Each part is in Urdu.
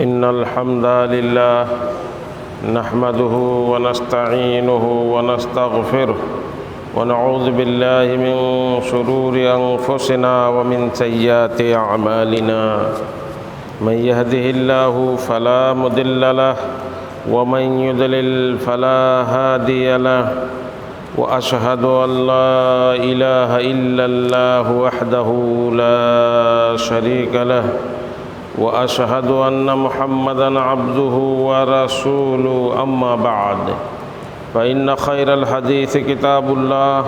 إن الحمد لله نحمده ونستعينه ونستغفره ونعوذ بالله من شرور أنفسنا ومن سيئات أعمالنا من يهده الله فلا مضل له ومن يضلل فلا هادي له وأشهد أن لا إله إلا الله وحده لا شريك له وأشهد أن محمدًا عبده ورسوله أما بعد فإن خير الحديث كتاب الله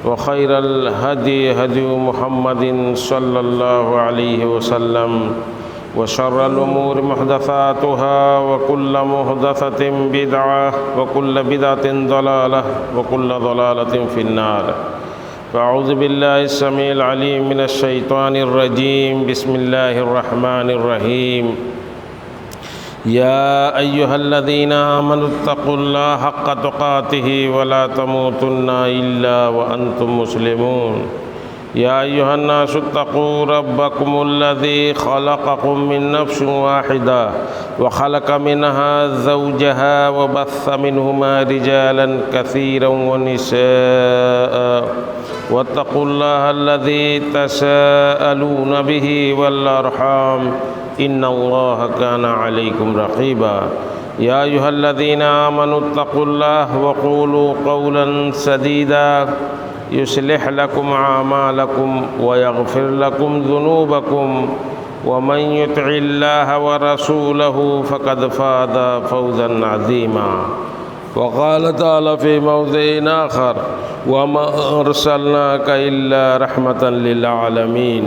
وخير الهدي هدي محمد صلى الله عليه وسلم وشر الأمور محدثاتها وكل محدثة بدعة وكل بدعة ضلالة وكل ضلالة في النار فأعوذ بالله السميع العليم من الشيطان الرجيم بسم الله الرحمن الرحيم يا أيها الذين آمنوا اتقوا الله حق تقاته ولا تموتن إلا وأنتم مسلمون يا أيها الناس اتقوا ربكم الذي خلقكم من نفس واحدة وخلق منها زوجها وبث منهما رجالا كثيرا ونساء واتقوا الله الذي تساءلون به والأرحام إن الله كان عليكم رقيبا يا أيها الذين آمنوا اتقوا الله وقولوا قولا سديدا يصلح لكم أعمالكم ويغفر لكم ذنوبكم ومن يطع الله ورسوله فقد فاز فوزا عظيما وقال تعالى في موضع آخر وما أرسلناك إلا رحمة للعالمين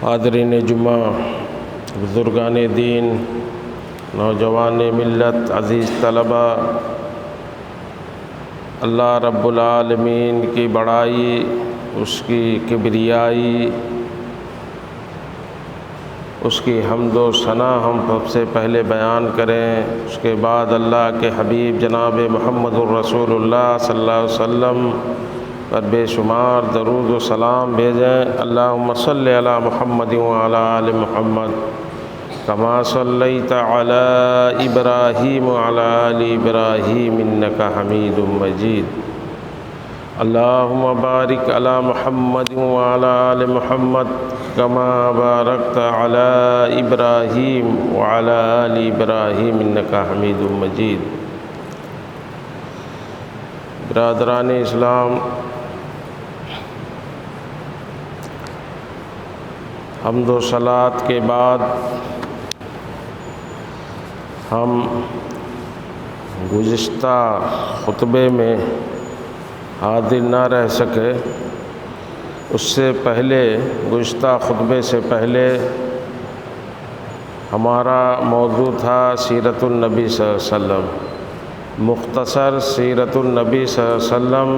حاضرین جمعہ، بزرگان دین، نوجوان ملت، عزیز طلبہ، اللہ رب العالمین کی بڑائی، اس کی کبریائی، اس کی حمد و ثنا ہم سب سے پہلے بیان کریں، اس کے بعد اللہ کے حبیب جناب محمد الرسول اللہ صلی اللہ علیہ وسلم پر بے شمار درود و سلام بھیجیں۔ اللہم صلی علی محمد وعلی آل محمد کما صلیت علی ابراہیم وعلی آل ابراہیم انک حمید مجید۔ اللہم بارک علی محمد وعلی آل محمد کما بارکت علی ابراہیم وعلی آل ابراہیم انک حمید مجید۔ برادران اسلام، حمد و صلوات کے بعد ہم گزشتہ خطبے میں حاضر نہ رہ سکے۔ اس سے پہلے، گزشتہ خطبے سے پہلے ہمارا موضوع تھا سیرت النبی صلی اللہ علیہ وسلم، مختصر سیرت النبی صلی اللہ علیہ وسلم،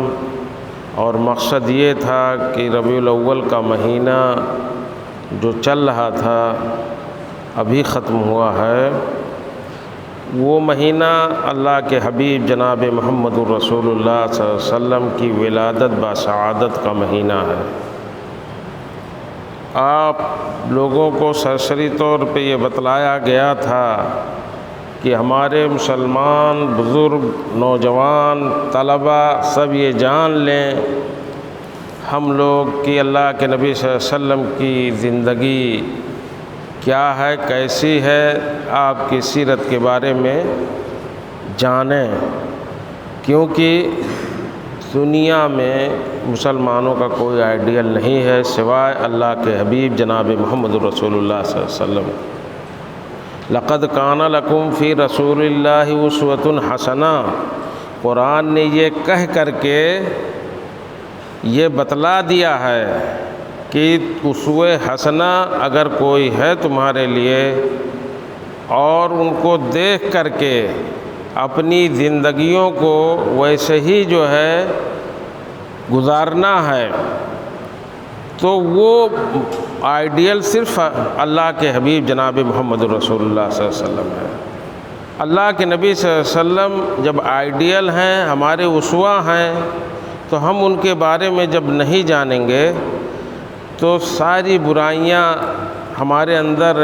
اور مقصد یہ تھا کہ ربیع الاول کا مہینہ جو چل رہا تھا، ابھی ختم ہوا ہے، وہ مہینہ اللہ کے حبیب جناب محمد الرسول اللہ صلی اللہ علیہ وسلم کی ولادت بسعادت کا مہینہ ہے۔ آپ لوگوں کو سرسری طور پہ یہ بتلایا گیا تھا کہ ہمارے مسلمان بزرگ، نوجوان، طلبہ سب یہ جان لیں ہم لوگ کہ اللہ کے نبی صلی اللہ علیہ وسلم کی زندگی کیا ہے، کیسی ہے، آپ کی سیرت کے بارے میں جانیں، کیونکہ دنیا میں مسلمانوں کا کوئی آئیڈیل نہیں ہے سوائے اللہ کے حبیب جناب محمد رسول اللہ صلی اللہ علیہ وسلم۔ لقد کان لکم فی رسول اللہ اسوۃ حسنہ، قرآن نے یہ کہہ کر کے یہ بتلا دیا ہے کہ اسوہ حسنہ اگر کوئی ہے تمہارے لیے، اور ان کو دیکھ کر کے اپنی زندگیوں کو ویسے ہی جو ہے گزارنا ہے، تو وہ آئیڈیل صرف اللہ کے حبیب جناب محمد رسول اللہ صلی اللہ علیہ وسلم ہے۔ اللہ کے نبی صلی اللہ علیہ وسلم جب آئیڈیل ہیں، ہمارے اسوہ ہیں، تو ہم ان کے بارے میں جب نہیں جانیں گے تو ساری برائیاں ہمارے اندر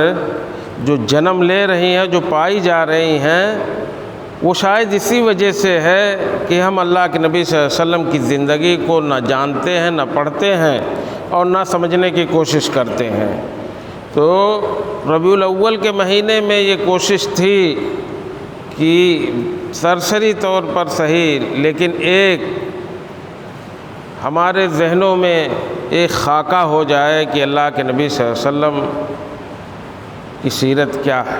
جو جنم لے رہی ہیں، جو پائی جا رہی ہیں، وہ شاید اسی وجہ سے ہے کہ ہم اللہ کے نبی صلی اللہ علیہ وسلم کی زندگی کو نہ جانتے ہیں، نہ پڑھتے ہیں اور نہ سمجھنے کی کوشش کرتے ہیں۔ تو ربیع الاول کے مہینے میں یہ کوشش تھی کہ سرسری طور پر صحیح، لیکن ایک ہمارے ذہنوں میں ایک خاکہ ہو جائے کہ اللہ کے نبی صلی اللہ علیہ وسلم کی سیرت کیا ہے۔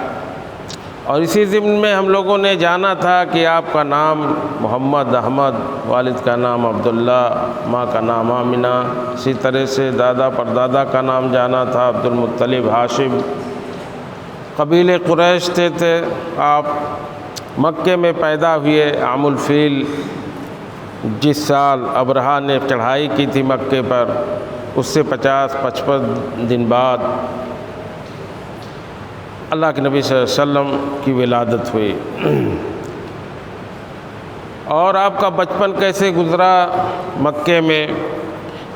اور اسی ضمن میں ہم لوگوں نے جانا تھا کہ آپ کا نام محمد احمد، والد کا نام عبداللہ، ماں کا نام آمنہ، اسی طرح سے دادا پردادا کا نام جانا تھا عبد المطلب، ہاشم، قبیلے قریش تھے۔ آپ مکے میں پیدا ہوئے عام الفیل، جس سال ابرہہ نے چڑھائی کی تھی مکے پر، اس سے 50-55 دن بعد اللہ کے نبی صلی اللہ علیہ وسلم کی ولادت ہوئی۔ اور آپ کا بچپن کیسے گزرا؟ مکے میں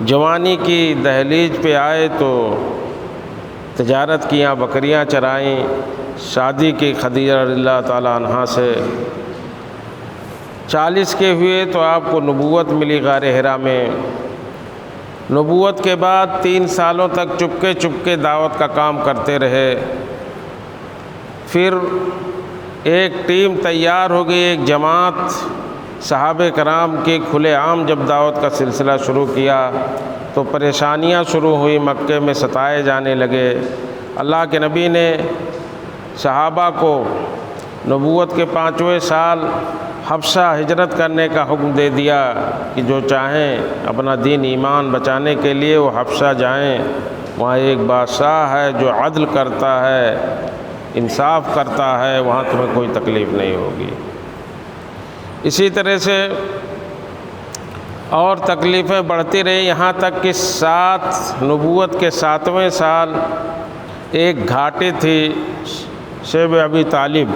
جوانی کی دہلیز پہ آئے تو تجارت کیا، بکریاں چرائیں، شادی کی خدیجہ رضی اللہ تعالیٰ عنہا سے۔ 40 کے ہوئے تو آپ کو نبوت ملی غار حرا میں۔ نبوت کے بعد 3 سالوں تک چپکے چپکے دعوت کا کام کرتے رہے۔ پھر ایک ٹیم تیار ہو گئی، ایک جماعت صحابہ کرام کی، کھلے عام جب دعوت کا سلسلہ شروع کیا تو پریشانیاں شروع ہوئی، مکے میں ستائے جانے لگے۔ اللہ کے نبی نے صحابہ کو نبوت کے 5ویں سال حبشہ ہجرت کرنے کا حکم دے دیا کہ جو چاہیں اپنا دین ایمان بچانے کے لیے وہ حبشہ جائیں، وہاں ایک بادشاہ ہے جو عدل کرتا ہے، انصاف کرتا ہے، وہاں تمہیں کوئی تکلیف نہیں ہوگی۔ اسی طرح سے اور تکلیفیں بڑھتی رہی، یہاں تک کہ نبوت کے 7ویں سال ایک گھاٹی تھی شیب ابی طالب،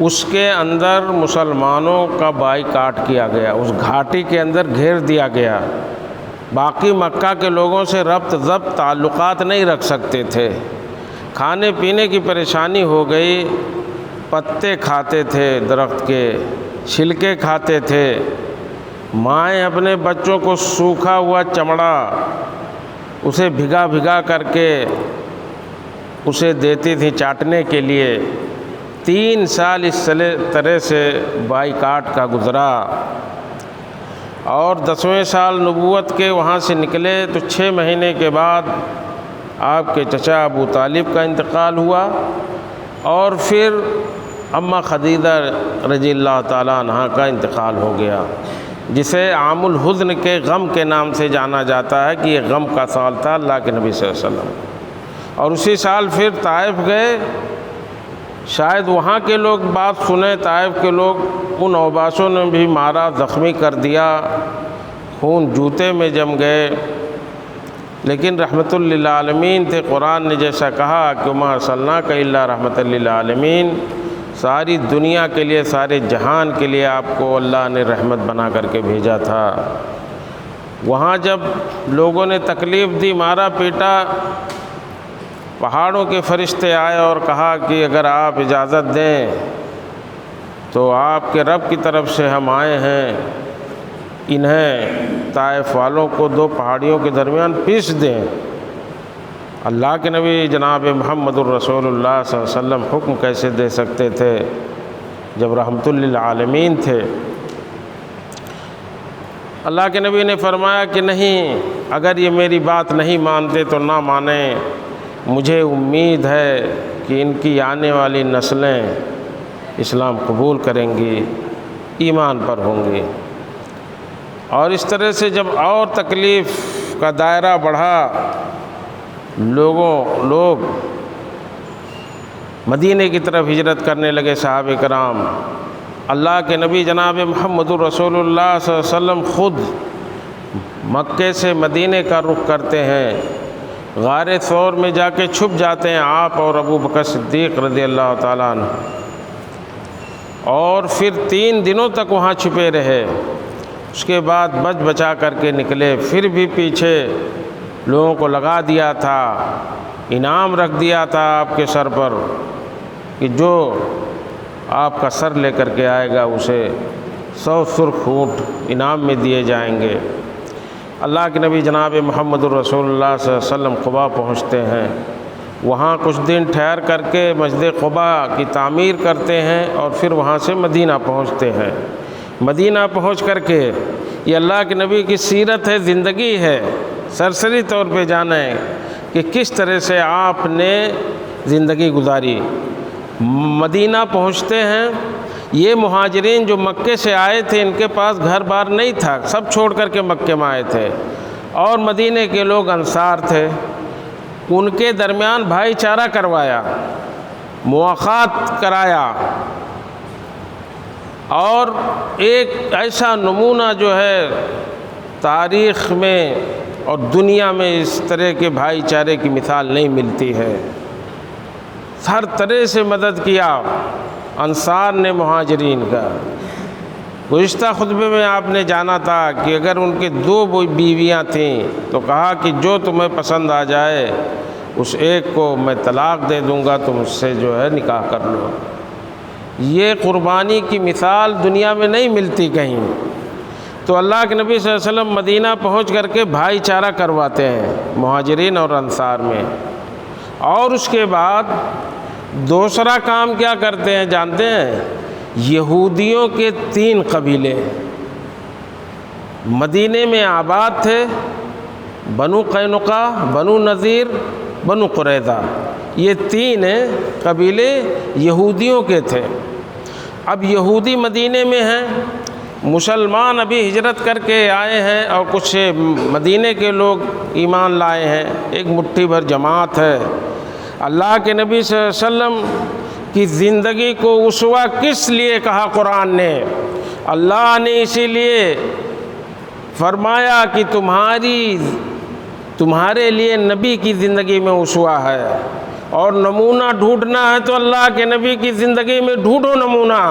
اس کے اندر مسلمانوں کا بائیکاٹ کیا گیا، اس گھاٹی کے اندر گھیر دیا گیا۔ باقی مکہ کے لوگوں سے ربط ضبط تعلقات نہیں رکھ سکتے تھے، کھانے پینے کی پریشانی ہو گئی، پتے کھاتے تھے درخت کے، چھلکے کھاتے تھے، مائیں اپنے بچوں کو سوکھا ہوا چمڑا اسے بھگا بھگا کر کے اسے دیتی تھی چاٹنے کے لیے۔ 3 سال اس طرح سے بائیکاٹ کا گزرا۔ اور 10ویں سال نبوت کے وہاں سے نکلے تو 6 مہینے کے بعد آپ کے چچا ابو طالب کا انتقال ہوا، اور پھر اماں خدیجہ رضی اللہ تعالیٰ عنہا کا انتقال ہو گیا، جسے عام الحزن کے غم کے نام سے جانا جاتا ہے کہ یہ غم کا سال تھا اللہ کے نبی صلی اللہ علیہ وسلم۔ اور اسی سال پھر طائف گئے، شاید وہاں کے لوگ بات سنیں، طائف کے لوگ، ان اوباشوں نے بھی مارا، زخمی کر دیا، خون جوتے میں جم گئے، لیکن رحمت للعالمین تھے۔ قرآن نے جیسا کہا کہ وما ارسلناک الا رحمت للعالمین، ساری دنیا کے لیے، سارے جہان کے لیے آپ کو اللہ نے رحمت بنا کر کے بھیجا تھا۔ وہاں جب لوگوں نے تکلیف دی، مارا پیٹا، پہاڑوں کے فرشتے آئے اور کہا کہ اگر آپ اجازت دیں تو آپ کے رب کی طرف سے ہم آئے ہیں، انہیں طائف والوں کو 2 پہاڑیوں کے درمیان پیس دیں۔ اللہ کے نبی جناب محمد الرسول اللہ صلی اللہ علیہ وسلم حکم کیسے دے سکتے تھے جب رحمت للعالمین تھے؟ اللہ کے نبی نے فرمایا کہ نہیں، اگر یہ میری بات نہیں مانتے تو نہ مانیں، مجھے امید ہے کہ ان کی آنے والی نسلیں اسلام قبول کریں گی، ایمان پر ہوں گی۔ اور اس طرح سے جب اور تکلیف کا دائرہ بڑھا، لوگ مدینے کی طرف ہجرت کرنے لگے، صحابہ کرام۔ اللہ کے نبی جناب محمد الرسول اللہ صلی اللہ علیہ وسلم خود مکے سے مدینے کا رخ کرتے ہیں، غار ثور میں جا کے چھپ جاتے ہیں آپ اور ابو بکر صدیق رضی اللہ تعالیٰ عنہ، اور پھر 3 دنوں تک وہاں چھپے رہے۔ اس کے بعد بچا کر کے نکلے، پھر بھی پیچھے لوگوں کو لگا دیا تھا، انعام رکھ دیا تھا آپ کے سر پر کہ جو آپ کا سر لے کر کے آئے گا اسے 100 سرخ اونٹ انعام میں دیے جائیں گے۔ اللہ کے نبی جناب محمد الرسول اللہ صلی اللہ علیہ وسلم قباء پہنچتے ہیں، وہاں کچھ دن ٹھہر کر کے مسجد قباء کی تعمیر کرتے ہیں اور پھر وہاں سے مدینہ پہنچتے ہیں۔ مدینہ پہنچ کر کے یہ اللہ کے نبی کی سیرت ہے، زندگی ہے، سرسری طور پہ جانیں کہ کس طرح سے آپ نے زندگی گزاری۔ مدینہ پہنچتے ہیں، یہ مہاجرین جو مکے سے آئے تھے ان کے پاس گھر بار نہیں تھا، سب چھوڑ کر کے مکے میں آئے تھے، اور مدینے کے لوگ انصار تھے، ان کے درمیان بھائی چارہ کروایا، مواخات کرایا، اور ایک ایسا نمونہ جو ہے تاریخ میں اور دنیا میں اس طرح کے بھائی چارے کی مثال نہیں ملتی ہے۔ ہر طرح سے مدد کیا انصار نے مہاجرین کا۔ گزشتہ خطبے میں آپ نے جانا تھا کہ اگر ان کے 2 بیویاں تھیں تو کہا کہ جو تمہیں پسند آ جائے اس ایک کو میں طلاق دے دوں گا، تم اس سے جو ہے نکاح کر لو۔ یہ قربانی کی مثال دنیا میں نہیں ملتی کہیں۔ تو اللہ کے نبی صلی اللہ علیہ وسلم مدینہ پہنچ کر کے بھائی چارہ کرواتے ہیں مہاجرین اور انصار میں، اور اس کے بعد دوسرا کام کیا کرتے ہیں جانتے ہیں؟ یہودیوں کے 3 قبیلے مدینے میں آباد تھے، بنو قینقاع، بنو نذیر، بنو قریظہ، یہ 3 قبیلے یہودیوں کے تھے۔ اب یہودی مدینے میں ہیں، مسلمان ابھی ہجرت کر کے آئے ہیں اور کچھ مدینے کے لوگ ایمان لائے ہیں، ایک مٹھی بھر جماعت ہے۔ اللہ کے نبی صلی اللہ علیہ وسلم کی زندگی کو اسوہ کس لیے کہا قرآن نے؟ اللہ نے اسی لیے فرمایا کہ تمہارے لیے نبی کی زندگی میں اسوہ ہے، اور نمونہ ڈھونڈنا ہے تو اللہ کے نبی کی زندگی میں ڈھونڈو نمونہ۔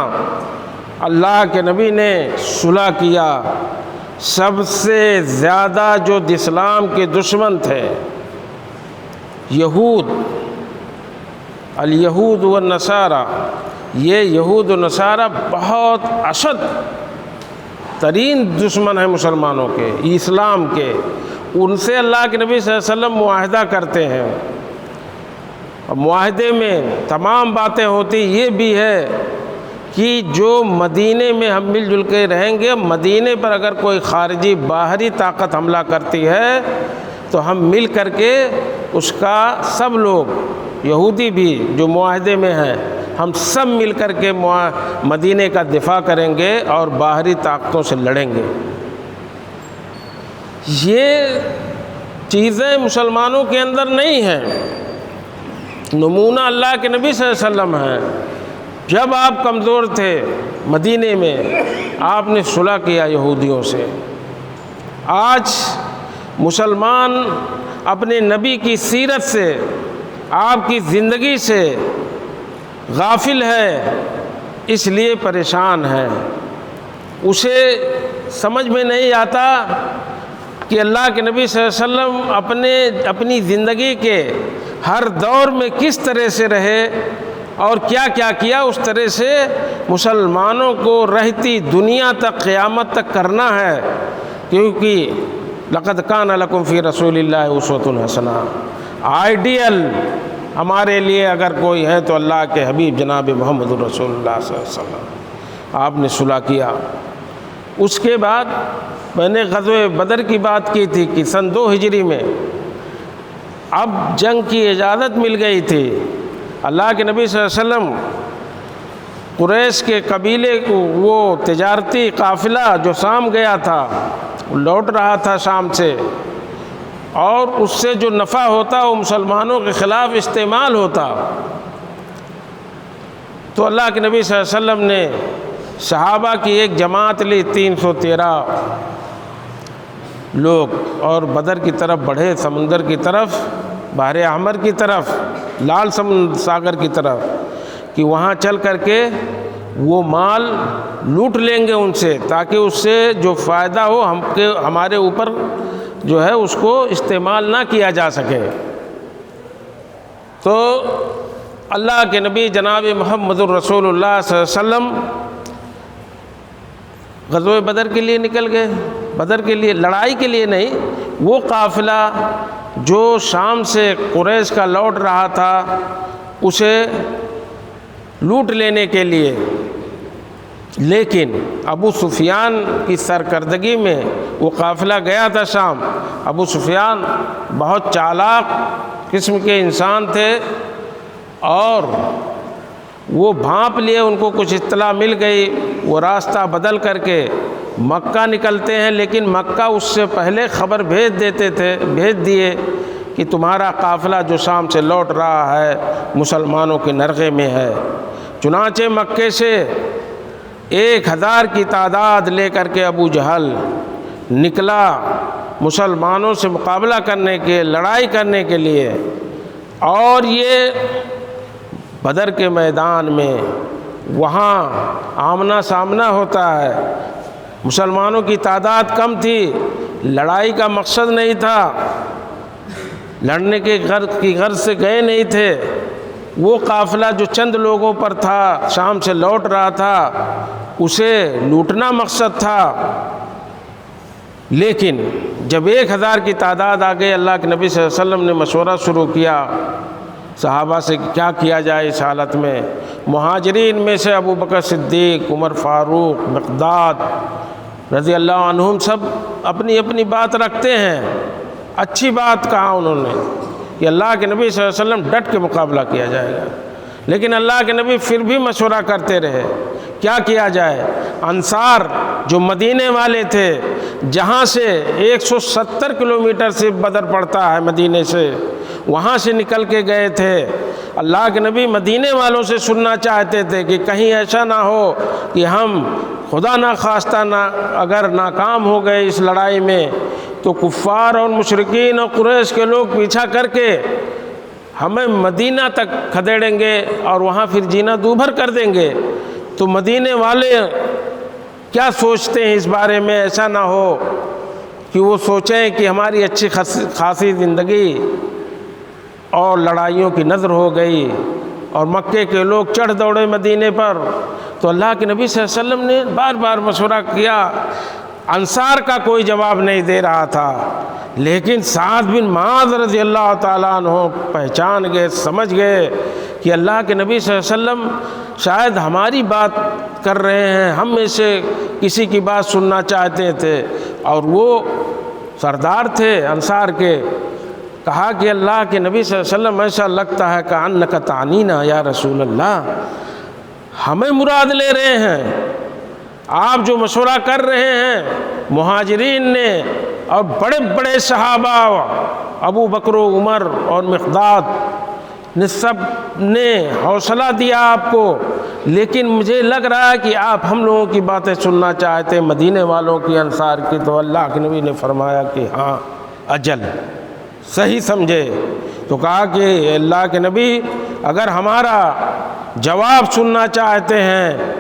اللہ کے نبی نے صلح کیا، سب سے زیادہ جو اسلام کے دشمن تھے یہود، الیہود والنصارى، یہ یہود و نصارہ بہت اشد ترین دشمن ہیں مسلمانوں کے، اسلام کے۔ ان سے اللہ کے نبی صلی اللہ علیہ وسلم معاہدہ کرتے ہیں، معاہدے میں تمام باتیں ہوتی یہ بھی ہے کہ جو مدینے میں ہم مل جل کے رہیں گے، مدینے پر اگر کوئی خارجی باہری طاقت حملہ کرتی ہے تو ہم مل کر کے اس کا، سب لوگ یہودی بھی جو معاہدے میں ہیں، ہم سب مل کر کے مدینے کا دفاع کریں گے اور باہری طاقتوں سے لڑیں گے۔ یہ چیزیں مسلمانوں کے اندر نہیں ہیں، نمونہ اللہ کے نبی صلی اللہ علیہ وسلم ہیں۔ جب آپ کمزور تھے مدینے میں، آپ نے صلح کیا یہودیوں سے۔ آج مسلمان اپنے نبی کی سیرت سے، آپ کی زندگی سے غافل ہے، اس لیے پریشان ہے۔ اسے سمجھ میں نہیں آتا کہ اللہ کے نبی صلی اللہ علیہ وسلم اپنی زندگی کے ہر دور میں کس طرح سے رہے اور کیا کیا کیا، اس طرح سے مسلمانوں کو رہتی دنیا تک، قیامت تک کرنا ہے، کیونکہ لقد کان لکم فی رسول اللہ اسوۃ حسنہ، آئیڈیل ہمارے لیے اگر کوئی ہے تو اللہ کے حبیب جناب محمد الرسول اللہ صلی اللہ علیہ وسلم۔ آپ نے صلح کیا۔ اس کے بعد میں نے غزوہ بدر کی بات کی تھی کہ سن 2 ہجری میں اب جنگ کی اجازت مل گئی تھی۔ اللہ کے نبی صلی اللہ علیہ وسلم قریش کے قبیلے کو، وہ تجارتی قافلہ جو شام گیا تھا، لوٹ رہا تھا شام سے، اور اس سے جو نفع ہوتا وہ مسلمانوں کے خلاف استعمال ہوتا۔ تو اللہ کے نبی صلی اللہ علیہ وسلم نے صحابہ کی ایک جماعت لی، 313 لوگ، اور بدر کی طرف بڑھے، سمندر کی طرف، بحر احمر کی طرف، لال ساگر کی طرف، کہ وہاں چل کر کے وہ مال لوٹ لیں گے ان سے، تاکہ اس سے جو فائدہ ہو ہمارے اوپر جو ہے اس کو استعمال نہ کیا جا سکے۔ تو اللہ کے نبی جناب محمد الرسول اللہ صلی اللہ علیہ وسلم غزوہ بدر کے لیے نکل گئے، بدر کے لیے، لڑائی کے لیے نہیں، وہ قافلہ جو شام سے قریش کا لوٹ رہا تھا اسے لوٹ لینے کے لیے۔ لیکن ابو سفیان کی سرکردگی میں وہ قافلہ گیا تھا شام۔ ابو سفیان بہت چالاک قسم کے انسان تھے اور وہ بھانپ لیے، ان کو کچھ اطلاع مل گئی، وہ راستہ بدل کر کے مکہ نکلتے ہیں، لیکن مکہ اس سے پہلے خبر بھیج دیے کہ تمہارا قافلہ جو شام سے لوٹ رہا ہے مسلمانوں کے نرغے میں ہے۔ چنانچہ مکے سے 1000 کی تعداد لے کر کے ابو جہل نکلا مسلمانوں سے مقابلہ کرنے کے، لڑائی کرنے کے لیے، اور یہ بدر کے میدان میں وہاں آمنا سامنا ہوتا ہے۔ مسلمانوں کی تعداد کم تھی، لڑائی کا مقصد نہیں تھا، لڑنے کی غرض سے گئے نہیں تھے۔ وہ قافلہ جو چند لوگوں پر تھا، شام سے لوٹ رہا تھا، اسے لوٹنا مقصد تھا۔ لیکن جب 1000 کی تعداد آ گئی، اللہ کے نبی صلی اللہ علیہ وسلم نے مشورہ شروع کیا صحابہ سے کیا کیا جائے اس حالت میں۔ مہاجرین میں سے ابو بکر صدیق، عمر فاروق، مقداد رضی اللہ عنہم سب اپنی اپنی بات رکھتے ہیں۔ اچھی بات کہا انہوں نے کہ اللہ کے نبی صلی اللہ علیہ وسلم ڈٹ کے مقابلہ کیا جائے گا، لیکن اللہ کے نبی پھر بھی مشورہ کرتے رہے کیا کیا جائے۔ انصار جو مدینے والے تھے، جہاں سے 170 کلومیٹر سے بدر پڑتا ہے مدینے سے، وہاں سے نکل کے گئے تھے۔ اللہ کے نبی مدینے والوں سے سننا چاہتے تھے کہ کہیں ایسا نہ ہو کہ ہم خدا نہ خواستہ اگر ناکام ہو گئے اس لڑائی میں تو کفار اور مشرکین اور قریش کے لوگ پیچھا کر کے ہمیں مدینہ تک کھدیڑیں گے اور وہاں پھر جینا دوبھر کر دیں گے۔ تو مدینے والے کیا سوچتے ہیں اس بارے میں، ایسا نہ ہو کہ وہ سوچیں کہ ہماری اچھی خاصی زندگی اور لڑائیوں کی نظر ہو گئی اور مکے کے لوگ چڑھ دوڑے مدینے پر۔ تو اللہ کے نبی صلی اللہ علیہ وسلم نے بار بار مشورہ کیا۔ انصار کا کوئی جواب نہیں دے رہا تھا، لیکن سعد بن معاذ رضی اللہ تعالیٰ عنہ پہچان گئے، سمجھ گئے کہ اللہ کے نبی صلی اللہ علیہ وسلم شاید ہماری بات کر رہے ہیں، ہم میں سے کسی کی بات سننا چاہتے تھے، اور وہ سردار تھے انصار کے۔ کہا کہ اللہ کے نبی صلی اللہ علیہ وسلم ایسا لگتا ہے کہ انک تعنینا یا رسول اللہ، ہمیں مراد لے رہے ہیں، آپ جو مشورہ کر رہے ہیں۔ مہاجرین نے اور بڑے بڑے صحابہ ابو بکر و عمر اور مقداد نے سب نے حوصلہ دیا آپ کو، لیکن مجھے لگ رہا ہے کہ آپ ہم لوگوں کی باتیں سننا چاہتے ہیں، مدینے والوں کی، انصار کی۔ تو اللہ کے نبی نے فرمایا کہ ہاں اجل، صحیح سمجھے۔ تو کہا کہ اللہ کے نبی اگر ہمارا جواب سننا چاہتے ہیں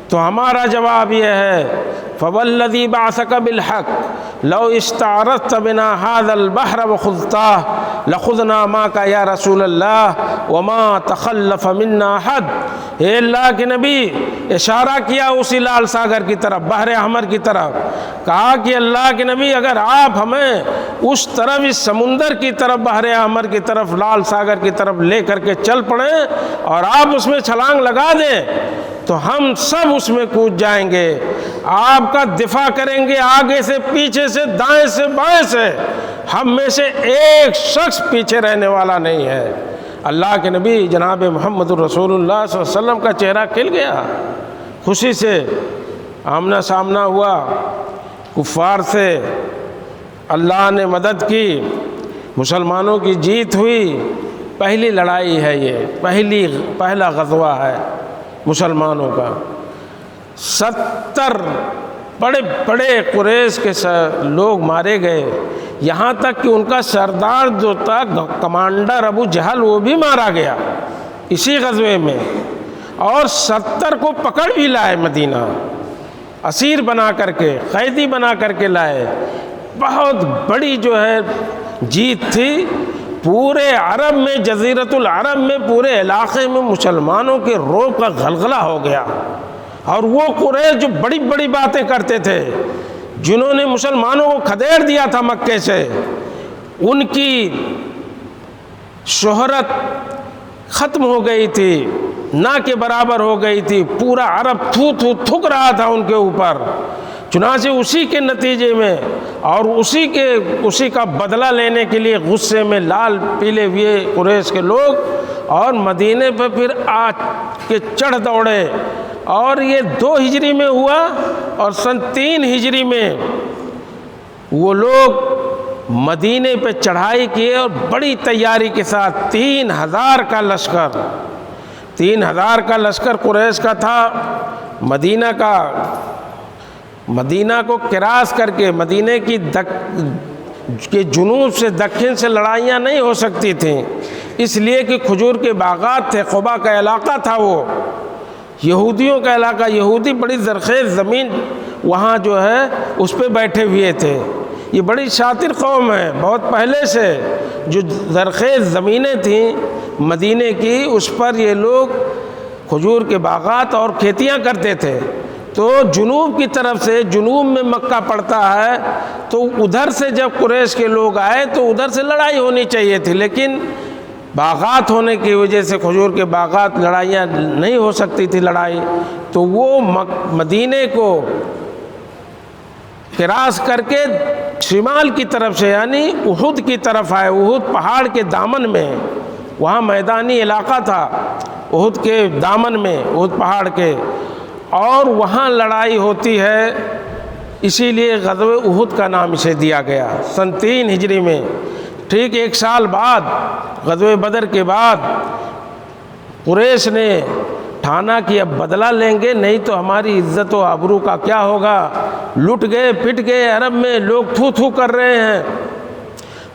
تو ہمارا جواب یہ ہے، فوالذی بعثک بالحق لو استعرضت بنا هذا البحر وخذته لخذنا معك یا رسول اللہ وما تخلف منا احد۔ اے اللہ کے نبی، اشارہ کیا اسی لال ساگر کی طرف، بحر احمر کی طرف۔ کہا کہ اللہ کے نبی اگر آپ ہمیں اس طرف، اس سمندر کی طرف، بحر احمر کی طرف، لال ساگر کی طرف لے کر کے چل پڑیں اور آپ اس میں چھلانگ لگا دیں تو ہم سب اس میں کود جائیں گے، آپ کا دفاع کریں گے، آگے سے، پیچھے سے، دائیں سے، بائیں سے، ہم میں سے ایک شخص پیچھے رہنے والا نہیں ہے۔ اللہ کے نبی جناب محمد الرسول اللہ صلی اللہ علیہ وسلم کا چہرہ کھل گیا، خوشی سے آمنا سامنا ہوا کفار سے، اللہ نے مدد کی، مسلمانوں کی جیت ہوئی۔ پہلی لڑائی ہے یہ، پہلا غزوہ ہے مسلمانوں کا۔ 70 بڑے بڑے قریش کے لوگ مارے گئے، یہاں تک کہ ان کا سردار جو تھا کمانڈر ابو جہل، وہ بھی مارا گیا اسی غزوے میں، اور 70 کو پکڑ بھی لائے، مدینہ اسیر بنا کر کے، قیدی بنا کر کے لائے۔ بہت بڑی جو ہے جیت تھی، پورے عرب میں، جزیرۃ العرب میں، پورے علاقے میں مسلمانوں کے رعب کا غلغلہ ہو گیا۔ اور وہ قریش جو بڑی بڑی باتیں کرتے تھے، جنہوں نے مسلمانوں کو کھدیڑ دیا تھا مکے سے، ان کی شہرت ختم ہو گئی تھی، نہ کے برابر ہو گئی تھی، پورا عرب تھو تھو تھک رہا تھا ان کے اوپر۔ چنانچہ اسی کے نتیجے میں اور اسی کا بدلہ لینے کے لیے غصے میں لال پیلے ہوئے قریش کے لوگ اور مدینے پہ پھر آ کے چڑھ دوڑے، اور یہ 2 ہجری میں ہوا، اور سن 3 ہجری میں وہ لوگ مدینے پہ چڑھائی کیے، اور بڑی تیاری کے ساتھ 3000 کا لشکر، 3000 کا لشکر قریش کا تھا۔ مدینہ کو کراس کر کے، مدینے کے جنوب سے دکن سے لڑائیاں نہیں ہو سکتی تھیں، اس لیے کہ کھجور کے باغات تھے، قبا کا علاقہ تھا، وہ یہودیوں کا علاقہ، یہودی بڑی زرخیز زمین وہاں جو ہے اس پہ بیٹھے ہوئے تھے۔ یہ بڑی شاطر قوم ہے، بہت پہلے سے جو زرخیز زمینیں تھیں مدینے کی، اس پر یہ لوگ کھجور کے باغات اور کھیتیاں کرتے تھے۔ تو جنوب کی طرف سے، جنوب میں مکہ پڑتا ہے، تو ادھر سے جب قریش کے لوگ آئے تو ادھر سے لڑائی ہونی چاہیے تھی، لیکن باغات ہونے کی وجہ سے، کھجور کے باغات، لڑائیاں نہیں ہو سکتی تھی لڑائی، تو وہ مدینے کو کراس کر کے شمال کی طرف سے، یعنی احد کی طرف آئے۔ احد پہاڑ کے دامن میں، وہاں میدانی علاقہ تھا احد کے دامن میں، احد پہاڑ کے، اور وہاں لڑائی ہوتی ہے، اسی لیے غزوہ احد کا نام اسے دیا گیا۔ سن 3 ہجری میں، ٹھیک 1 سال بعد، غزوہ بدر کے بعد، قریش نے ٹھانا کہ اب بدلہ لیں گے، نہیں تو ہماری عزت و آبرو کا کیا ہوگا۔ لٹ گئے، پٹ گئے، عرب میں لوگ تھو تھو کر رہے ہیں۔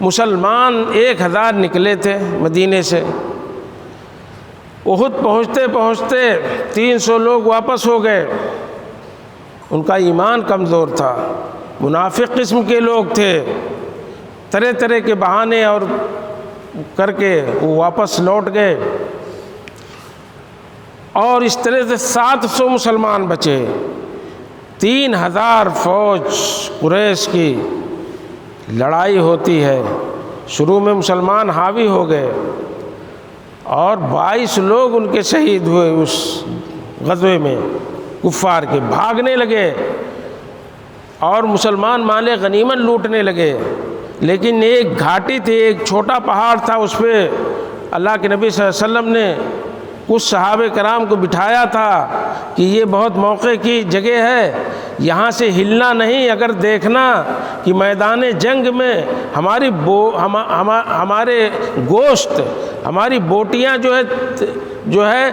مسلمان 1000 نکلے تھے مدینے سے، احد پہنچتے پہنچتے 300 لوگ واپس ہو گئے۔ ان کا ایمان کمزور تھا، منافق قسم کے لوگ تھے، طرح طرح کے بہانے اور کر کے وہ واپس لوٹ گئے، اور اس طرح سے 700 مسلمان بچے۔ 3000 فوج قریش کی لڑائی ہوتی ہے، شروع میں مسلمان حاوی ہو گئے، اور 22 لوگ ان کے شہید ہوئے اس غزوے میں، کفار کے بھاگنے لگے، اور مسلمان مال غنیمت لوٹنے لگے۔ لیکن ایک گھاٹی تھی، ایک چھوٹا پہاڑ تھا، اس پہ اللہ کے نبی صلی اللہ علیہ وسلم نے کچھ صحابہ کرام کو بٹھایا تھا کہ یہ بہت موقع کی جگہ ہے، یہاں سے ہلنا نہیں، اگر دیکھنا کہ میدان جنگ میں ہمارے گوشت، ہماری بوٹیاں جو ہے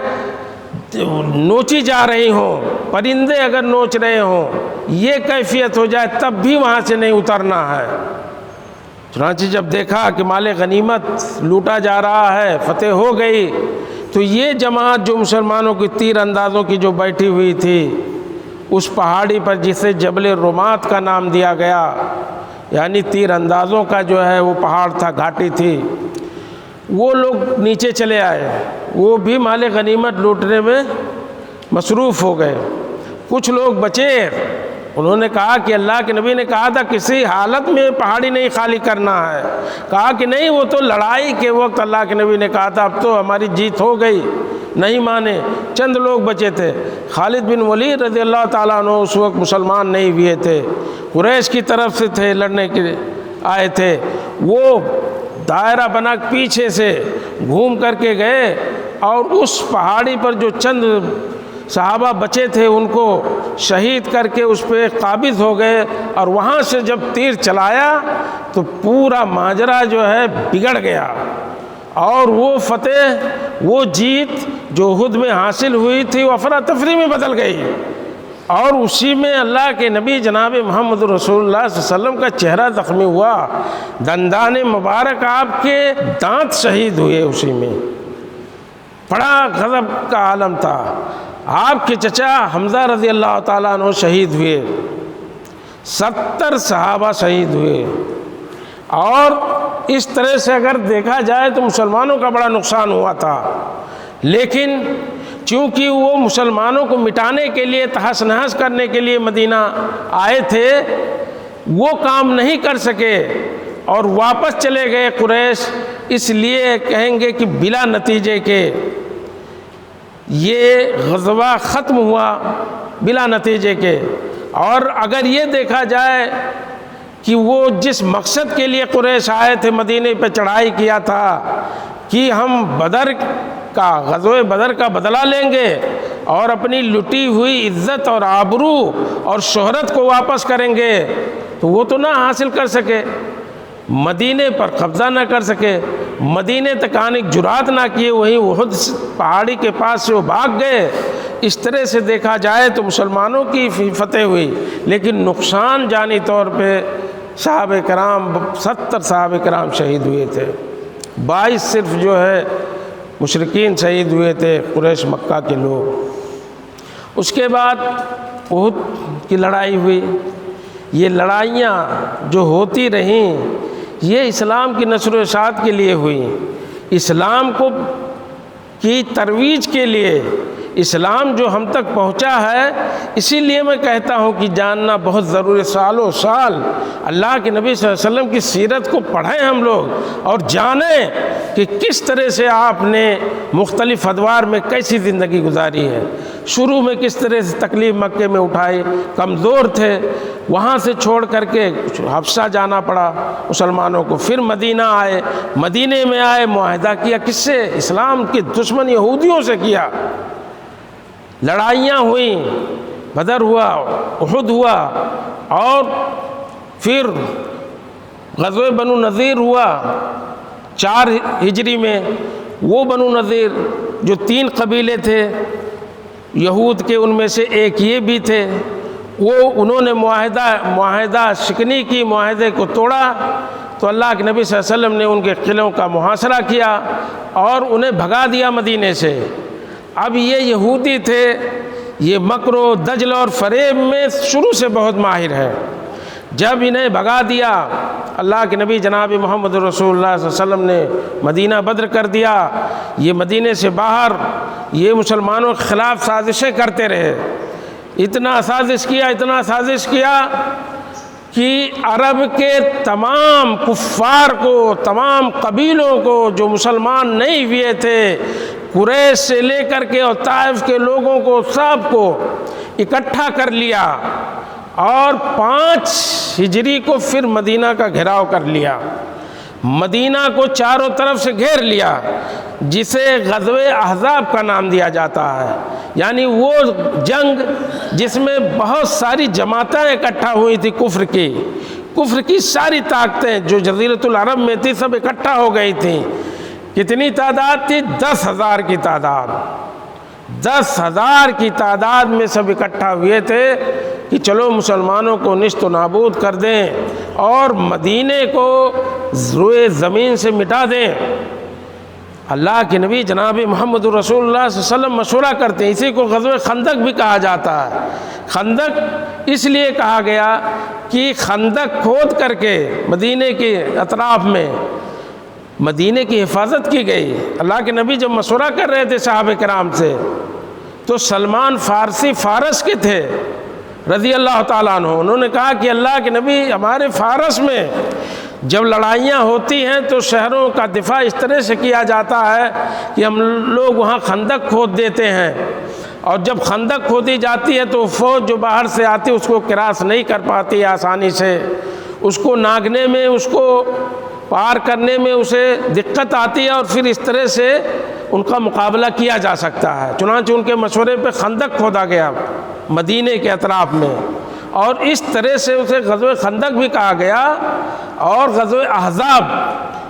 نوچی جا رہی ہوں، پرندے اگر نوچ رہے ہوں، یہ کیفیت ہو جائے تب بھی وہاں سے نہیں اترنا ہے۔ چنانچہ جب دیکھا کہ مال غنیمت لوٹا جا رہا ہے، فتح ہو گئی، تو یہ جماعت جو مسلمانوں کی تیر اندازوں کی جو بیٹھی ہوئی تھی اس پہاڑی پر، جسے جبل رومات کا نام دیا گیا، یعنی تیر اندازوں کا جو ہے وہ پہاڑ تھا، گھاٹی تھی، وہ لوگ نیچے چلے آئے، وہ بھی مال غنیمت لوٹنے میں مصروف ہو گئے۔ کچھ لوگ بچے، انہوں نے کہا کہ اللہ کے نبی نے کہا تھا کسی حالت میں پہاڑی نہیں خالی کرنا ہے، کہا کہ نہیں، وہ تو لڑائی کے وقت اللہ کے نبی نے کہا تھا اب تو ہماری جیت ہو گئی، نہیں مانے۔ چند لوگ بچے تھے، خالد بن ولید رضی اللہ تعالیٰ عنہ اس وقت مسلمان نہیں ہوئے تھے، قریش کی طرف سے تھے، لڑنے کے آئے تھے، وہ دائرہ بنا پیچھے سے گھوم کر کے گئے، اور اس پہاڑی پر جو چند صحابہ بچے تھے ان کو شہید کر کے اس پہ قابض ہو گئے، اور وہاں سے جب تیر چلایا تو پورا ماجرا جو ہے بگڑ گیا، اور وہ فتح، وہ جیت جو احد میں حاصل ہوئی تھی وہ افراتفری میں بدل گئی، اور اسی میں اللہ کے نبی جناب محمد رسول اللہ صلی اللہ علیہ وسلم کا چہرہ زخمی ہوا، دندان مبارک آپ کے دانت شہید ہوئے، اسی میں بڑا غضب کا عالم تھا۔ آپ کے چچا حمزہ رضی اللہ تعالیٰ عنہ شہید ہوئے، 70 صحابہ شہید ہوئے۔ اور اس طرح سے اگر دیکھا جائے تو مسلمانوں کا بڑا نقصان ہوا تھا، لیکن چونکہ وہ مسلمانوں کو مٹانے کے لیے، تہس نہس کرنے کے لیے مدینہ آئے تھے، وہ کام نہیں کر سکے اور واپس چلے گئے قریش، اس لیے کہیں گے کہ بلا نتیجے کے یہ غزوہ ختم ہوا، بلا نتیجے کے۔ اور اگر یہ دیکھا جائے کہ وہ جس مقصد کے لیے قریش آئے تھے، مدینے پہ چڑھائی کیا تھا کہ ہم غزوہ بدر کا بدلہ لیں گے اور اپنی لٹی ہوئی عزت اور آبرو اور شہرت کو واپس کریں گے، تو وہ تو نہ حاصل کر سکے، مدینے پر قبضہ نہ کر سکے، مدینے تک آنے کی جرات نہ کیے، وہیں احد پہاڑی کے پاس سے وہ بھاگ گئے۔ اس طرح سے دیکھا جائے تو مسلمانوں کی فتح ہوئی، لیکن نقصان جانی طور پہ صحابہ کرام 70 صحابہ کرام شہید ہوئے تھے، 22 صرف جو ہے مشرکین شہید ہوئے تھے، قریش مکہ کے لوگ۔ اس کے بعد احد کی لڑائی ہوئی۔ یہ لڑائیاں جو ہوتی رہیں یہ اسلام کی نشر و اشاعت کے لیے ہوئی، اسلام کی ترویج کے لیے، اسلام جو ہم تک پہنچا ہے۔ اسی لیے میں کہتا ہوں کہ جاننا بہت ضروری، سالوں سال اللہ کے نبی صلی اللہ علیہ وسلم کی سیرت کو پڑھیں ہم لوگ اور جانیں کہ کس طرح سے آپ نے مختلف ادوار میں کیسی زندگی گزاری ہے۔ شروع میں کس طرح سے تکلیف مکے میں اٹھائی، کمزور تھے، وہاں سے چھوڑ کر کے حبشہ جانا پڑا مسلمانوں کو، پھر مدینہ آئے، مدینے میں آئے، معاہدہ کیا کس سے؟ اسلام کے دشمن یہودیوں سے کیا، لڑائیاں ہوئیں، بدر ہوا، احد ہوا، اور پھر غزوہ بنو نذیر ہوا 4 ہجری میں۔ وہ بنو نذیر جو 3 قبیلے تھے یہود کے، ان میں سے ایک یہ بھی تھے، انہوں نے معاہدہ شکنی کی، معاہدے کو توڑا، تو اللہ کے نبی صلی اللہ علیہ وسلم نے ان کے قلعوں کا محاصرہ کیا اور انہیں بھگا دیا مدینے سے۔ اب یہ یہودی تھے، یہ مکر و دجل اور فریب میں شروع سے بہت ماہر ہے۔ جب انہیں بھگا دیا، اللہ کے نبی جناب محمد رسول اللہ صلی اللہ علیہ وسلم نے مدینہ بدر کر دیا۔ یہ مدینے سے باہر یہ مسلمانوں کے خلاف سازشیں کرتے رہے، اتنا سازش کیا کہ عرب کے تمام کفار کو، تمام قبیلوں کو جو مسلمان نہیں ہوئے تھے، قریش سے لے کر کے اور طائف کے لوگوں کو، سب کو اکٹھا کر لیا اور 5 ہجری کو پھر مدینہ کا گھیراؤ کر لیا، مدینہ کو چاروں طرف سے گھیر لیا، جسے غزوہ احزاب کا نام دیا جاتا ہے۔ یعنی وہ جنگ جس میں بہت ساری جماعتیں اکٹھا ہوئی تھی، کفر کی ساری طاقتیں جو جزیرۃ العرب میں تھی سب اکٹھا ہو گئی تھیں۔ کتنی تعداد تھی؟ 10,000 کی تعداد، 10,000 کی تعداد میں سب اکٹھا ہوئے تھے کہ چلو مسلمانوں کو نیست و نابود کر دیں اور مدینے کو روئے زمین سے مٹا دیں۔ اللہ کے نبی جناب محمد رسول اللہ صلی اللہ علیہ وسلم مشورہ کرتے ہیں، اسی کو غزوہ خندق بھی کہا جاتا ہے۔ خندق اس لیے کہا گیا کہ خندق کھود کر کے مدینے کے اطراف میں مدینے کی حفاظت کی گئی۔ اللہ کے نبی جب مشورہ کر رہے تھے صحابہ کرام سے، تو سلمان فارسی فارس کے تھے رضی اللہ تعالیٰ عنہ، انہوں نے کہا کہ اللہ کے نبی ہمارے فارس میں جب لڑائیاں ہوتی ہیں تو شہروں کا دفاع اس طرح سے کیا جاتا ہے کہ ہم لوگ وہاں خندق کھود دیتے ہیں، اور جب خندق کھودی جاتی ہے تو فوج جو باہر سے آتی ہے اس کو کراس نہیں کر پاتی آسانی سے، اس کو ناگنے میں، اس کو پار کرنے میں اسے دقت آتی ہے، اور پھر اس طرح سے ان کا مقابلہ کیا جا سکتا ہے۔ چنانچہ ان کے مشورے پہ خندق کھودا گیا مدینے کے اطراف میں، اور اس طرح سے اسے غزوہ خندق بھی کہا گیا۔ اور غزوہ احزاب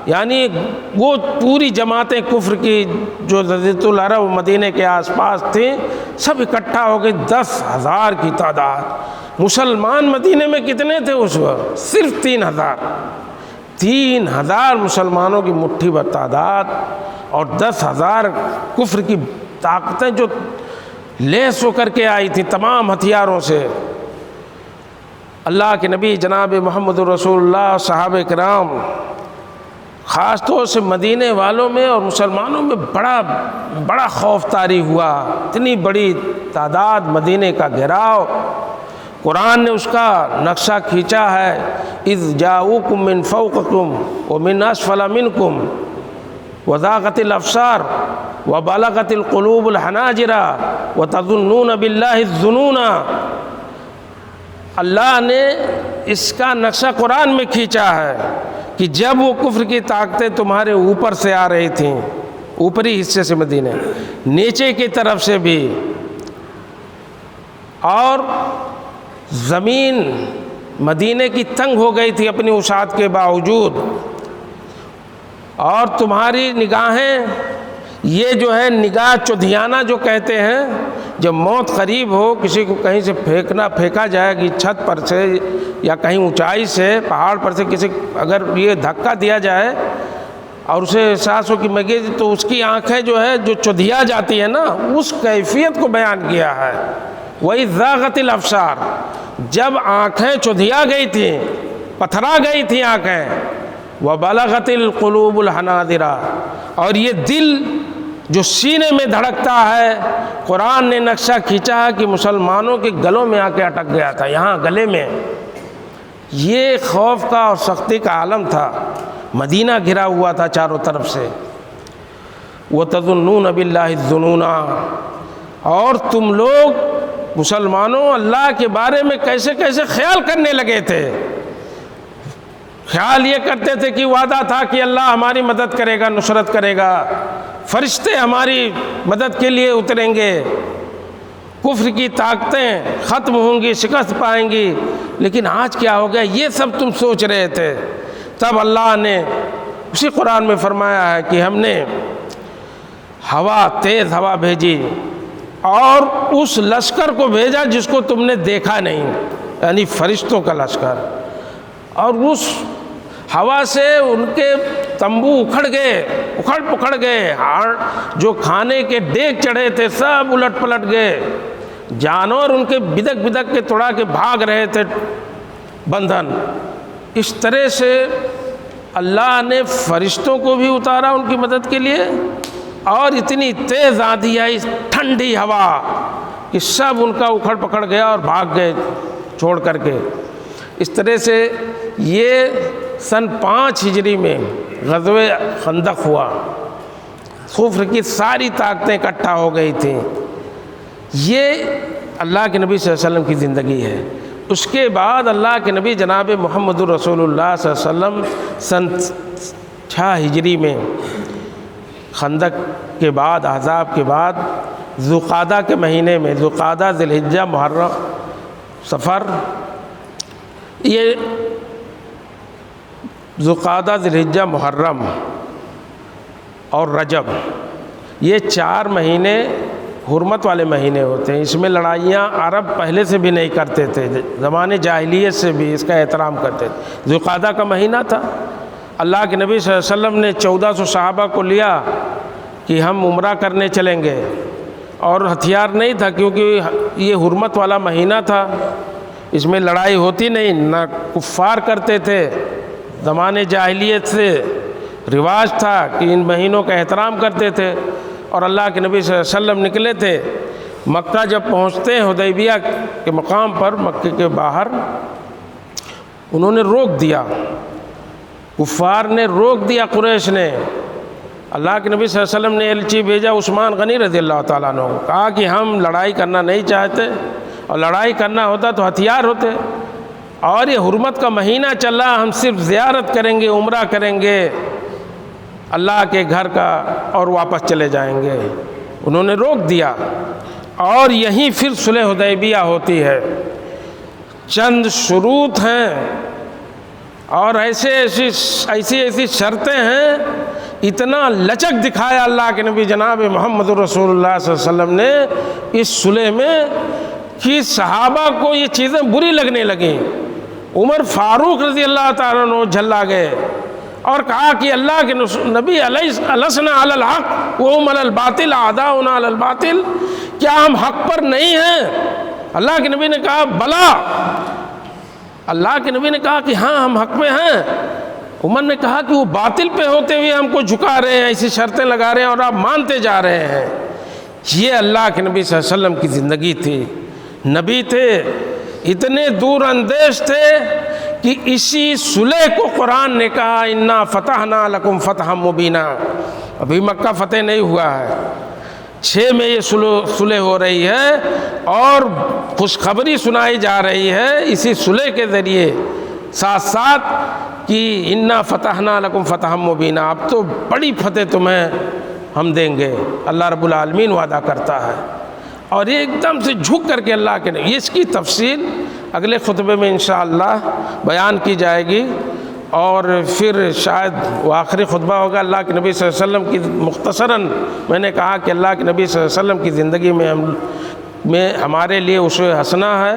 یعنی وہ پوری جماعتیں کفر کی جو جزیرۃ العرب مدینے کے آس پاس تھیں سب اکٹھا ہو گئی، 10,000 کی تعداد۔ مسلمان مدینے میں کتنے تھے اس وقت؟ صرف 3,000 مسلمانوں کی مٹھی بھر تعداد، اور 10,000 کفر کی طاقتیں جو لیس ہو کر کے آئی تھی تمام ہتھیاروں سے۔ اللہ کے نبی جناب محمد رسول اللہ، صحابہ کرام، خاص طور سے مدینے والوں میں اور مسلمانوں میں بڑا خوف طاری ہوا۔ اتنی بڑی تعداد، مدینے کا گھیراؤ، قرآن نے اس کا نقشہ کھینچا ہے۔ اذ جاؤکم من فوقکم ومن اسفل منکم وضاقت الابصار وبلغت القلوب الحناجر وتظنون باللہ الظنون۔ اللہ نے اس کا نقشہ قرآن میں کھینچا ہے کہ جب وہ کفر کی طاقتیں تمہارے اوپر سے آ رہی تھیں، اوپری حصے سے مدینے، نیچے کی طرف سے بھی، اور زمین مدینے کی تنگ ہو گئی تھی اپنی وسعت کے باوجود، اور تمہاری نگاہیں، یہ جو ہے نگاہ چدھیانہ جو کہتے ہیں، جب موت قریب ہو، کسی کو کہیں سے پھینکا جائے گی چھت پر سے یا کہیں اونچائی سے، پہاڑ پر سے کسی اگر یہ دھکا دیا جائے اور اسے احساس ہو کہ میں گئی، تو اس کی آنکھیں جو ہے جو چدھیا جاتی ہیں نا، اس کیفیت کو بیان کیا ہے۔ وہی زاغت الابصار، جب آنکھیں چدھیا گئی تھیں، پتھرا گئی تھیں آنکھیں، وبلغت القلوب الحناجر، اور یہ دل جو سینے میں دھڑکتا ہے، قرآن نے نقشہ کھینچا ہے کہ مسلمانوں کے گلوں میں آ کے اٹک گیا تھا، یہاں گلے میں۔ یہ خوف کا اور سختی کا عالم تھا، مدینہ گھرا ہوا تھا چاروں طرف سے۔ وَتَظُنُّونَ بِاللَّهِ الظُّنُونَ، اور تم لوگ مسلمانوں اللہ کے بارے میں کیسے کیسے خیال کرنے لگے تھے۔ خیال یہ کرتے تھے کہ وعدہ تھا کہ اللہ ہماری مدد کرے گا، نصرت کرے گا، فرشتے ہماری مدد کے لیے اتریں گے، کفر کی طاقتیں ختم ہوں گی، شکست پائیں گی۔ لیکن آج کیا ہو گیا؟ یہ سب تم سوچ رہے تھے، تب اللہ نے اسی قرآن میں فرمایا ہے کہ ہم نے ہوا، تیز ہوا بھیجی، اور اس لشکر کو بھیجا جس کو تم نے دیکھا نہیں، یعنی فرشتوں کا لشکر، اور اس ہوا سے ان کے تمبو اکھڑ پکھڑ گئے، جو کھانے کے دیگ چڑھے تھے سب الٹ پلٹ گئے، جانور ان کے بدک کے توڑا کے بھاگ رہے تھے بندھن۔ اس طرح سے اللہ نے فرشتوں کو بھی اتارا ان کی مدد کے لیے، اور اتنی تیز آندھی آئی، ٹھنڈی ہوا، کہ سب ان کا اکھڑ پکڑ گیا اور بھاگ گئے چھوڑ کر کے۔ اس طرح سے یہ سن 5 ہجری میں غزوہ خندق ہوا، کفر کی ساری طاقتیں اکٹھا ہو گئی تھیں۔ یہ اللہ کے نبی صلی اللہ علیہ وسلم کی زندگی ہے۔ اس کے بعد اللہ کے نبی جناب محمد رسول اللہ صلی اللہ علیہ وسلم سن 6 ہجری میں، خندق کے بعد، احزاب کے بعد، ذوالقعدہ کے مہینے میں، ذوالقعدہ، ذی الحجہ، محرم، صفر، یہ ذوالقعدہ، ذی الحجہ، محرم اور رجب، یہ 4 مہینے حرمت والے مہینے ہوتے ہیں۔ اس میں لڑائیاں عرب پہلے سے بھی نہیں کرتے تھے، زمانے جاہلیت سے بھی اس کا احترام کرتے تھے۔ ذوالقعدہ کا مہینہ تھا، اللہ کے نبی صلی اللہ علیہ وسلم نے 1400 صحابہ کو لیا کہ ہم عمرہ کرنے چلیں گے، اور ہتھیار نہیں تھا کیونکہ یہ حرمت والا مہینہ تھا، اس میں لڑائی ہوتی نہیں، نہ کفار کرتے تھے، زمانے جاہلیت سے رواج تھا کہ ان مہینوں کا احترام کرتے تھے۔ اور اللہ کے نبی صلی اللہ علیہ وسلم نکلے تھے، مکہ جب پہنچتے ہیں حدیبیہ کے مقام پر، مکہ کے باہر، انہوں نے روک دیا، کفار نے روک دیا، قریش نے۔ اللہ کے نبی صلی اللہ علیہ وسلم نے ایلچی بھیجا عثمان غنی رضی اللہ تعالیٰ عنہ کو، کہا کہ ہم لڑائی کرنا نہیں چاہتے، اور لڑائی کرنا ہوتا تو ہتھیار ہوتے، اور یہ حرمت کا مہینہ چل رہا، ہم صرف زیارت کریں گے، عمرہ کریں گے اللہ کے گھر کا، اور واپس چلے جائیں گے۔ انہوں نے روک دیا، اور یہیں پھر صلح حدیبیہ ہوتی ہے۔ چند شروط ہیں اور ایسی شرطیں ہیں، اتنا لچک دکھایا اللہ کے نبی جناب محمد رسول اللہ صلی اللہ علیہ وسلم نے اس صلح میں کہ صحابہ کو یہ چیزیں بری لگنے لگیں۔ عمر فاروق رضی اللہ تعالیٰ عنہ جھلا گئے اور کہا کہ اللہ کے نبی لسنا علی الحق وہم علی الباطل اعداؤنا علی الباطل، کیا ہم حق پر نہیں ہیں؟ اللہ کے نبی نے کہا بلا، اللہ کے نبی نے کہا کہ ہاں ہم حق پہ ہیں۔ عمر نے کہا کہ وہ باطل پہ ہوتے ہوئے ہم کو جھکا رہے ہیں، ایسی شرطیں لگا رہے ہیں اور آپ مانتے جا رہے ہیں۔ یہ اللہ کے نبی صلی اللہ علیہ وسلم کی زندگی تھی۔ نبی تھے، اتنے دور اندیش تھے کہ اسی صلح کو قرآن نے کہا انا فتحنا لکم فتحا مبینا۔ ابھی مکہ فتح نہیں ہوا ہے، 6 میں یہ صلح ہو رہی ہے اور خوشخبری سنائی جا رہی ہے اسی صلح کے ذریعے ساتھ ساتھ کہ انا فتحنا لکم فتحا مبینا، اب تو بڑی فتح تمہیں ہم دیں گے، اللہ رب العالمین وعدہ کرتا ہے۔ اور یہ ایک دم سے جھک کر کے اللہ کے نبی، اس کی تفصیل اگلے خطبے میں انشاءاللہ بیان کی جائے گی، اور پھر شاید وہ آخری خطبہ ہوگا اللہ کے نبی صلی اللہ علیہ وسلم کی۔ مختصراً میں نے کہا کہ اللہ کے نبی صلی اللہ علیہ وسلم کی زندگی میں ہمارے لیے اسوہ حسنہ ہے۔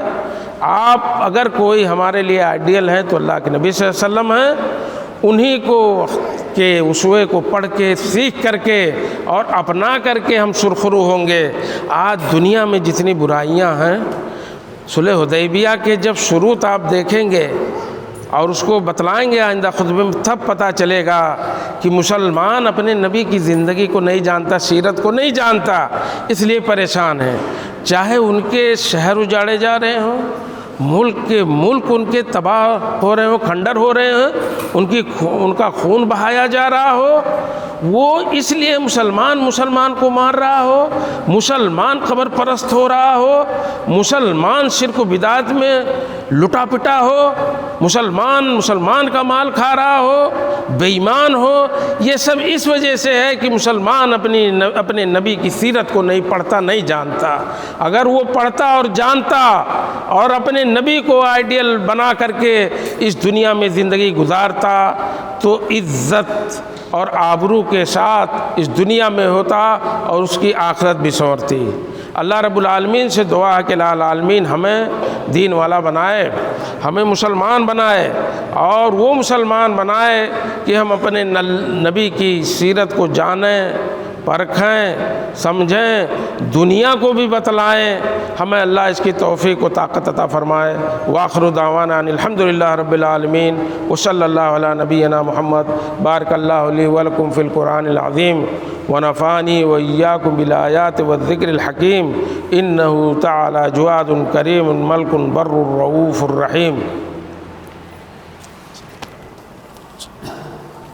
آپ اگر کوئی ہمارے لیے آئیڈیل ہیں تو اللہ کے نبی صلی اللہ علیہ وسلم ہیں، انہی کو کے اسوے کو پڑھ کے سیکھ کر کے اور اپنا کر کے ہم سرخرو ہوں گے۔ آج دنیا میں جتنی برائیاں ہیں، صلح حدیبیہ کے جب شروط آپ دیکھیں گے اور اس کو بتلائیں گے آئندہ خطبے میں، تب پتہ چلے گا کہ مسلمان اپنے نبی کی زندگی کو نہیں جانتا، سیرت کو نہیں جانتا، اس لیے پریشان ہے۔ چاہے ان کے شہر اجاڑے جا رہے ہوں، ملک ان کے تباہ ہو رہے ہوں، کھنڈر ہو رہے ہیں، ان کا خون بہایا جا رہا ہو، وہ اس لیے مسلمان کو مار رہا ہو، مسلمان قبر پرست ہو رہا ہو، مسلمان شرک و بدعت میں لٹا پٹا ہو، مسلمان کا مال کھا رہا ہو، بے ایمان ہو، یہ سب اس وجہ سے ہے کہ مسلمان اپنے نبی کی سیرت کو نہیں پڑھتا، نہیں جانتا۔ اگر وہ پڑھتا اور جانتا اور اپنے نبی کو آئیڈیل بنا کر کے اس دنیا میں زندگی گزارتا تو عزت اور آبرو کے ساتھ اس دنیا میں ہوتا اور اس کی آخرت بھی سنورتی۔ اللہ رب العالمین سے دعا ہے کہ العالمین ہمیں دین والا بنائے، ہمیں مسلمان بنائے، اور وہ مسلمان بنائے کہ ہم اپنے نبی کی سیرت کو جانیں، پرکھیں، سمجھیں، دنیا کو بھی بتلائیں۔ ہمیں اللہ اس کی توفیق و طاقت عطا فرمائے۔ وآخر دعوانا ان الحمدللہ رب العالمین وصلی اللہ علی نبینا محمد۔ بارک اللہ لی ولکم فی القرآن العظیم ونفعنی وإیاکم بالآیات والذکر الحکیم، انہ تعالی جواد کریم ملک بر الرؤوف الرحیم۔